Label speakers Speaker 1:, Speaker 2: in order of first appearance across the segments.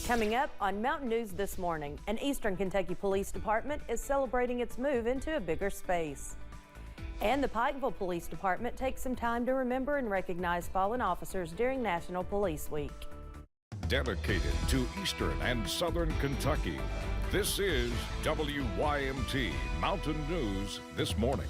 Speaker 1: Coming up on Mountain News this morning, an Eastern Kentucky Police Department is celebrating its move into a bigger space. And the Pikeville Police Department takes some time to remember and recognize fallen officers during National Police Week.
Speaker 2: Dedicated to Eastern and Southern Kentucky, this is WYMT Mountain News this morning.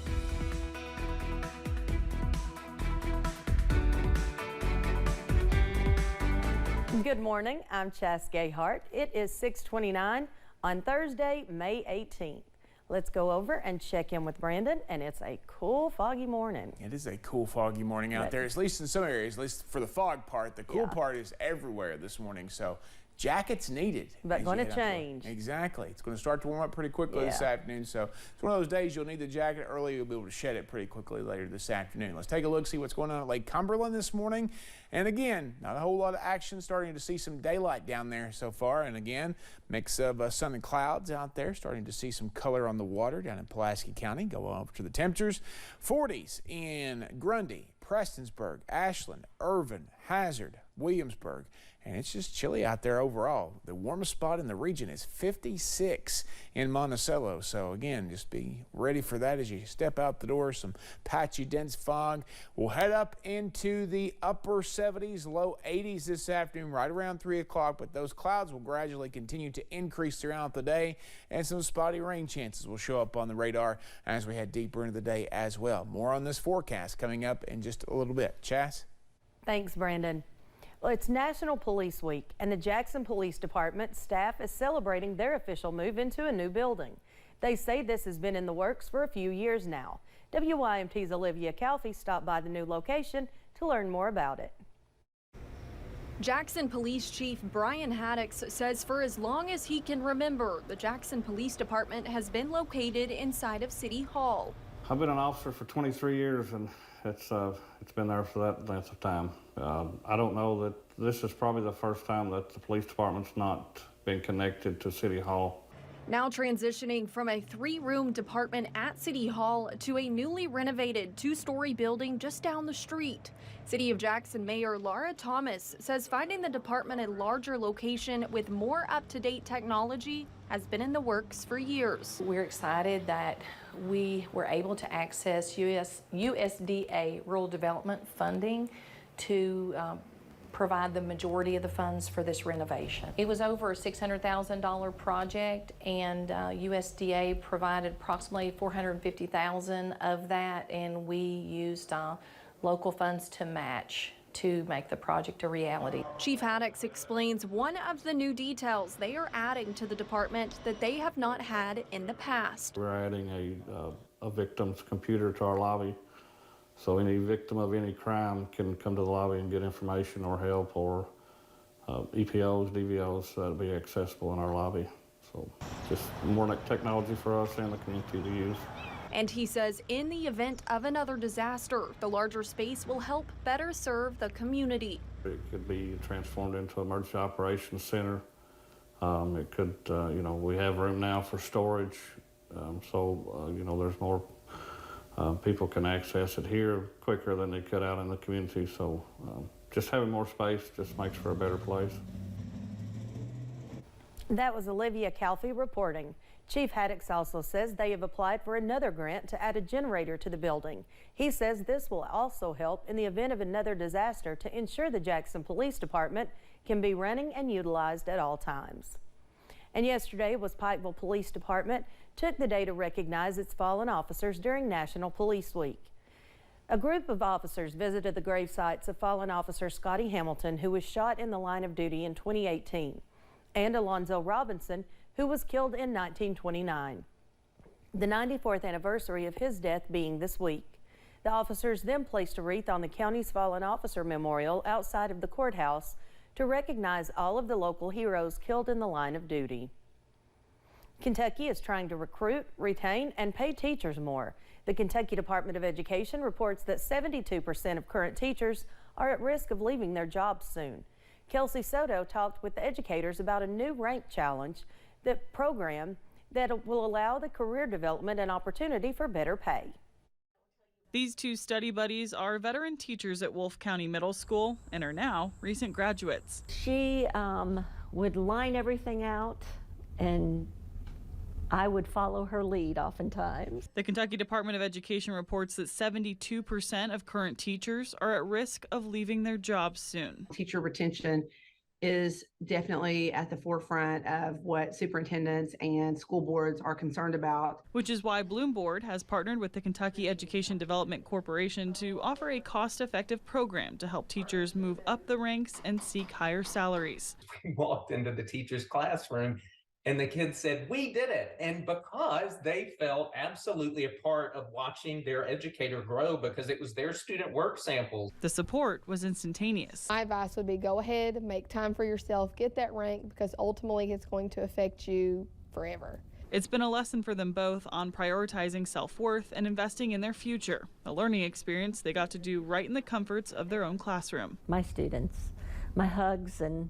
Speaker 1: Good morning, I'm Chas Gayhart. It is 6:29 on Thursday, May 18th. Let's go over and check in with Brandon, and it's a cool, foggy morning.
Speaker 3: It is a cool, foggy morning out there, at least in some areas, at least for the fog part. The cool part is everywhere this morning, so jackets needed.
Speaker 1: But going to change.
Speaker 3: Exactly. It's going to start to warm up pretty quickly this afternoon, so it's one of those days you'll need the jacket early. You'll be able to shed it pretty quickly later this afternoon. Let's take a look, see what's going on at Lake Cumberland this morning. And again, not a whole lot of action, starting to see some daylight down there so far. And again, mix of sun and clouds out there, starting to see some color on the water down in Pulaski County. Go over to the temperatures. 40s in Grundy, Prestonsburg, Ashland, Irvin, Hazard, Williamsburg. And it's just chilly out there overall. The warmest spot in the region is 56 in Monticello. So again, just be ready for that as you step out the door. Some patchy, dense fog. We'll head up into the upper 70s, low 80s this afternoon, right around 3 o'clock. But those clouds will gradually continue to increase throughout the day, and some spotty rain chances will show up on the radar as we head deeper into the day as well. More on this forecast coming up in just a little bit. Chas?
Speaker 1: Thanks, Brandon. Well, it's National Police Week, and the Jackson Police Department staff is celebrating their official move into a new building. They say this has been in the works for a few years now. WYMT's Olivia Calfee stopped by the new location to learn more about it.
Speaker 4: Jackson Police Chief Brian Haddix says for as long as he can remember, the Jackson Police Department has been located inside of City Hall.
Speaker 5: I've been an officer for 23 years, and it's been there for that length of time. I don't know that this is probably the first time that the police department's not been connected to City Hall.
Speaker 4: Now transitioning from a 3-room department at City Hall to a newly renovated 2-story building just down the street. City of Jackson Mayor Laura Thomas says finding the department a larger location with more up-to-date technology has been in the works for years.
Speaker 6: We're excited that we were able to access USDA rural development funding to provide the majority of the funds for this renovation. It was over a $600,000 project, and USDA provided approximately $450,000 of that, and we used local funds to match to make the project a reality.
Speaker 4: Chief Haddix explains one of the new details they are adding to the department that they have not had in the past.
Speaker 5: We're adding a victim's computer to our lobby, so any victim of any crime can come to the lobby and get information or help, or EPOs, DVOs that'll be accessible in our lobby. So just more technology for us and the community to use.
Speaker 4: And he says in the event of another disaster, the larger space will help better serve the community.
Speaker 5: It could be transformed into an emergency operations center. It could, we have room now for storage, there's more people can access it here quicker than they could out in the community. So just having more space just makes for a better place.
Speaker 1: That was Olivia Calfee reporting. Chief Haddix also says they have applied for another grant to add a generator to the building. He says this will also help in the event of another disaster to ensure the Jackson Police Department can be running and utilized at all times. And yesterday was Pikeville Police Department took the day to recognize its fallen officers during National Police Week. A group of officers visited the grave sites of fallen officer Scotty Hamilton, who was shot in the line of duty in 2018, and Alonzo Robinson, who was killed in 1929. The 94th anniversary of his death being this week. The officers then placed a wreath on the county's fallen officer memorial outside of the courthouse to recognize all of the local heroes killed in the line of duty. Kentucky is trying to recruit, retain, and pay teachers more. The Kentucky Department of Education reports that 72% of current teachers are at risk of leaving their jobs soon. Kelsey Soto talked with the educators about a new rank challenge, the program that will allow the career development and opportunity for better pay.
Speaker 7: These two study buddies are veteran teachers at Wolfe County Middle School and are now recent graduates.
Speaker 6: She
Speaker 8: would line everything out, and I would follow her lead oftentimes.
Speaker 7: The Kentucky Department of Education reports that 72% of current teachers are at risk of leaving their jobs soon.
Speaker 9: Teacher retention is definitely at the forefront of what superintendents and school boards are concerned about.
Speaker 7: Which is why Bloom Board has partnered with the Kentucky Education Development Corporation to offer a cost-effective program to help teachers move up the ranks and seek higher salaries.
Speaker 10: We walked into the teacher's classroom and the kids said, "We did it." And because they felt absolutely a part of watching their educator grow, because it was their student work samples.
Speaker 7: The support was instantaneous.
Speaker 11: My advice would be go ahead, make time for yourself, get that rank, because ultimately it's going to affect you forever.
Speaker 7: It's been a lesson for them both on prioritizing self-worth and investing in their future, a learning experience they got to do right in the comforts of their own classroom.
Speaker 8: My students, my hugs, and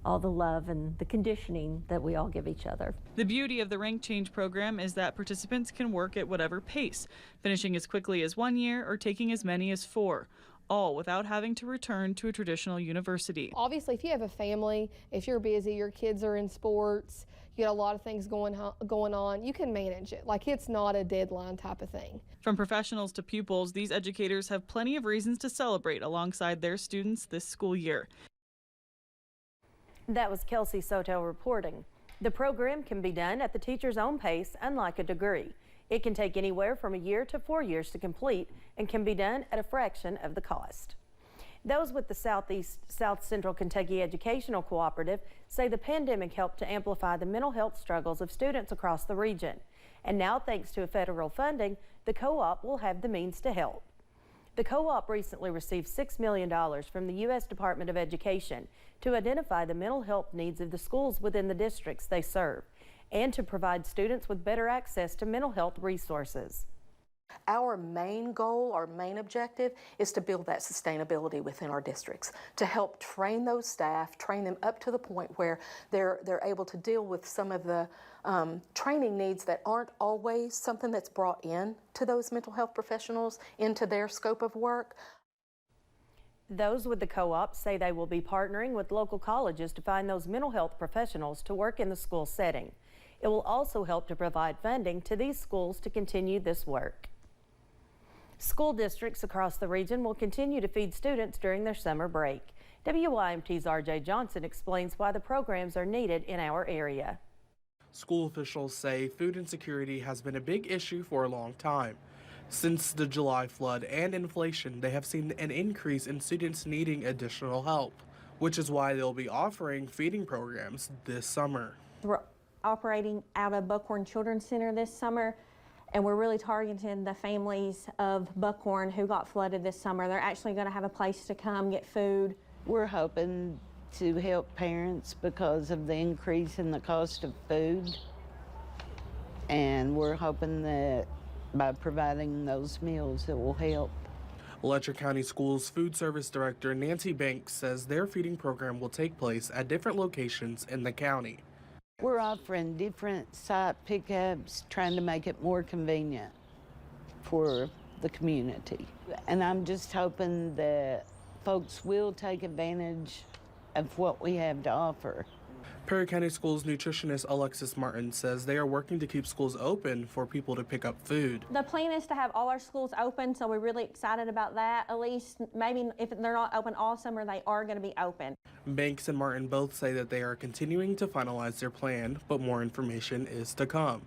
Speaker 8: all the love and the conditioning that we all give each other.
Speaker 7: The beauty of the rank change program is that participants can work at whatever pace, finishing as quickly as 1 year or taking as many as 4, all without having to return to a traditional university.
Speaker 11: Obviously, if you have a family, if you're busy, your kids are in sports, you got a lot of things going on, you can manage it. Like, it's not a deadline type of thing.
Speaker 7: From professionals to pupils, these educators have plenty of reasons to celebrate alongside their students this school year.
Speaker 1: That was Kelsey Soto reporting. The program can be done at the teacher's own pace, unlike a degree. It can take anywhere from 1 year to 4 years to complete and can be done at a fraction of the cost. Those with the South Central Kentucky Educational Cooperative say the pandemic helped to amplify the mental health struggles of students across the region. And now, thanks to federal funding, the co-op will have the means to help. The co-op recently received $6 million from the U.S. Department of Education to identify the mental health needs of the schools within the districts they serve and to provide students with better access to mental health resources.
Speaker 6: Our main goal, our main objective, is to build that sustainability within our districts, to help train those staff, train them up to the point where they're able to deal with some of the training needs that aren't always something that's brought in to those mental health professionals into their scope of work.
Speaker 1: Those with the co-op say they will be partnering with local colleges to find those mental health professionals to work in the school setting. It will also help to provide funding to these schools to continue this work. School districts across the region will continue to feed students during their summer break. WYMT's RJ Johnson explains why the programs are needed in our area.
Speaker 12: School officials say food insecurity has been a big issue for a long time. Since the July flood and inflation, they have seen an increase in students needing additional help, which is why they'll be offering feeding programs this summer.
Speaker 13: We're operating out of Buckhorn Children's Center this summer, and we're really targeting the families of Buckhorn who got flooded this summer. They're actually going to have a place to come get food.
Speaker 14: We're hoping to help parents because of the increase in the cost of food, and we're hoping that by providing those meals it will help.
Speaker 12: Letcher County Schools Food Service Director Nancy Banks says their feeding program will take place at different locations in the county.
Speaker 14: We're offering different site pickups, trying to make it more convenient for the community. And I'm just hoping that folks will take advantage of what we have to offer.
Speaker 12: Perry County Schools nutritionist Alexis Martin says they are working to keep schools open for people to pick up food.
Speaker 13: The plan is to have all our schools open, so we're really excited about that. At least maybe if they're not open all summer, they are going to be open.
Speaker 12: Banks and Martin both say that they are continuing to finalize their plan, but more information is to come.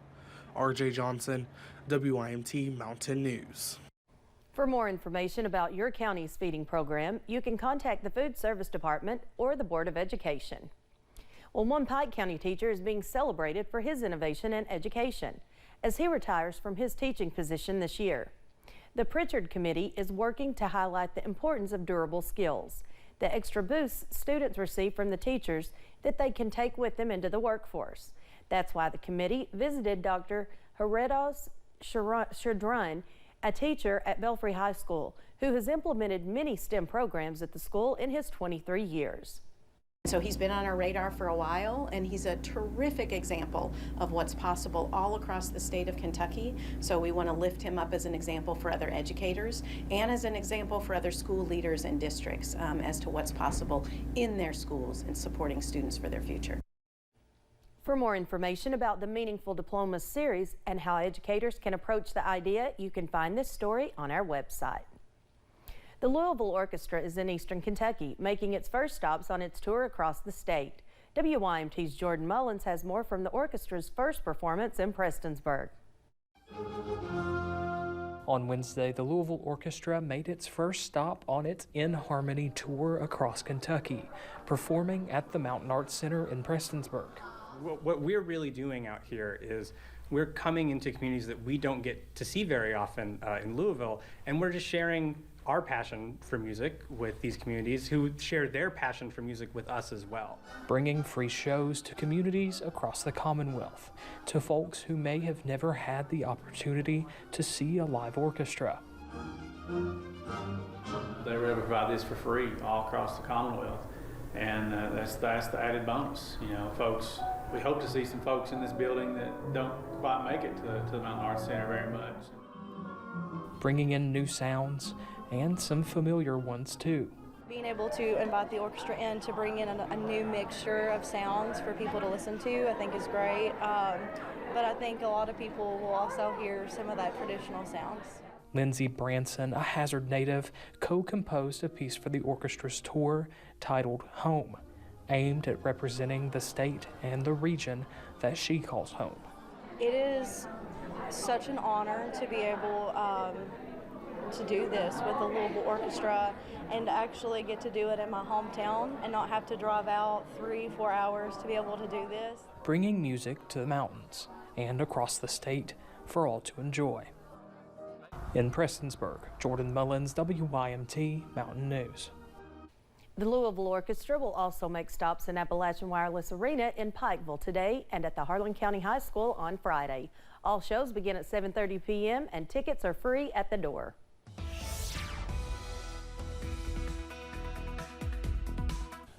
Speaker 12: RJ Johnson, WYMT Mountain News.
Speaker 1: For more information about your county's feeding program, you can contact the Food Service Department or the Board of Education. Well, one Pike County teacher is being celebrated for his innovation in education as he retires from his teaching position this year. The Pritchard Committee is working to highlight the importance of durable skills, the extra boosts students receive from the teachers that they can take with them into the workforce. That's why the committee visited Dr. Heredos Shadrun, a teacher at Belfry High School, who has implemented many STEM programs at the school in his 23 years.
Speaker 6: So he's been on our radar for a while, and he's a terrific example of what's possible all across the state of Kentucky. So we want to lift him up as an example for other educators and as an example for other school leaders and districts as to what's possible in their schools and supporting students for their future.
Speaker 1: For more information about the Meaningful Diplomas series and how educators can approach the idea, you can find this story on our website. The Louisville Orchestra is in Eastern Kentucky, making its first stops on its tour across the state. WYMT's Jordan Mullins has more from the orchestra's first performance in Prestonsburg.
Speaker 15: On Wednesday, the Louisville Orchestra made its first stop on its In Harmony tour across Kentucky, performing at the Mountain Arts Center in Prestonsburg.
Speaker 16: What we're really doing out here is we're coming into communities that we don't get to see very often in Louisville, and we're just sharing our passion for music with these communities who share their passion for music with us as well.
Speaker 15: Bringing free shows to communities across the Commonwealth, to folks who may have never had the opportunity to see a live orchestra.
Speaker 17: They were able to provide this for free all across the Commonwealth, and that's the added bonus. You know, folks, we hope to see some folks in this building that don't quite make it to the Mountain Arts Center very much.
Speaker 15: Bringing in new sounds and some familiar ones too.
Speaker 18: Being able to invite the orchestra in to bring in a new mixture of sounds for people to listen to, I think is great. But I think a lot of people will also hear some of that traditional sounds.
Speaker 15: Lindsey Branson, a Hazard native, co-composed a piece for the orchestra's tour titled Home, aimed at representing the state and the region that she calls home.
Speaker 18: It is such an honor to be able to do this with the Louisville Orchestra and to actually get to do it in my hometown and not have to drive out 3-4 hours to be able to do this.
Speaker 15: Bringing music to the mountains and across the state for all to enjoy. In Prestonsburg, Jordan Mullins, WYMT Mountain News.
Speaker 1: The Louisville Orchestra will also make stops in Appalachian Wireless Arena in Pikeville today and at the Harlan County High School on Friday. All shows begin at 7:30 p.m. and tickets are free at the door.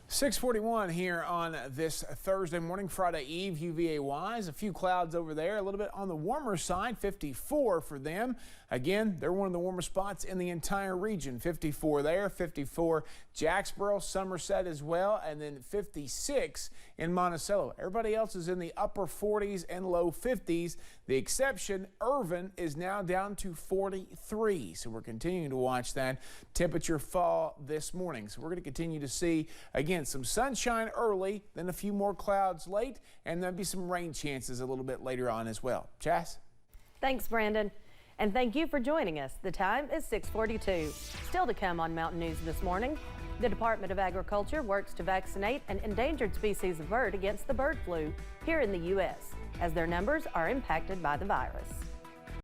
Speaker 3: 6:41 here on this Thursday morning, Friday Eve, UVA-wise. A few clouds over there, a little bit on the warmer side, 54 for them. Again, they're one of the warmer spots in the entire region. 54 there, 54 Jacksboro, Somerset as well, and then 56 in Monticello. Everybody else is in the upper 40s and low 50s. The exception, Irvin, is now down to 43. So we're continuing to watch that temperature fall this morning. So we're going to continue to see, again, some sunshine early, then a few more clouds late, and there'll be some rain chances a little bit later on as well. Chas?
Speaker 1: Thanks, Brandon. And thank you for joining us. The time is 6:42. Still to come on Mountain News this morning, the Department of Agriculture works to vaccinate an endangered species of bird against the bird flu here in the U.S. as their numbers are impacted by the virus.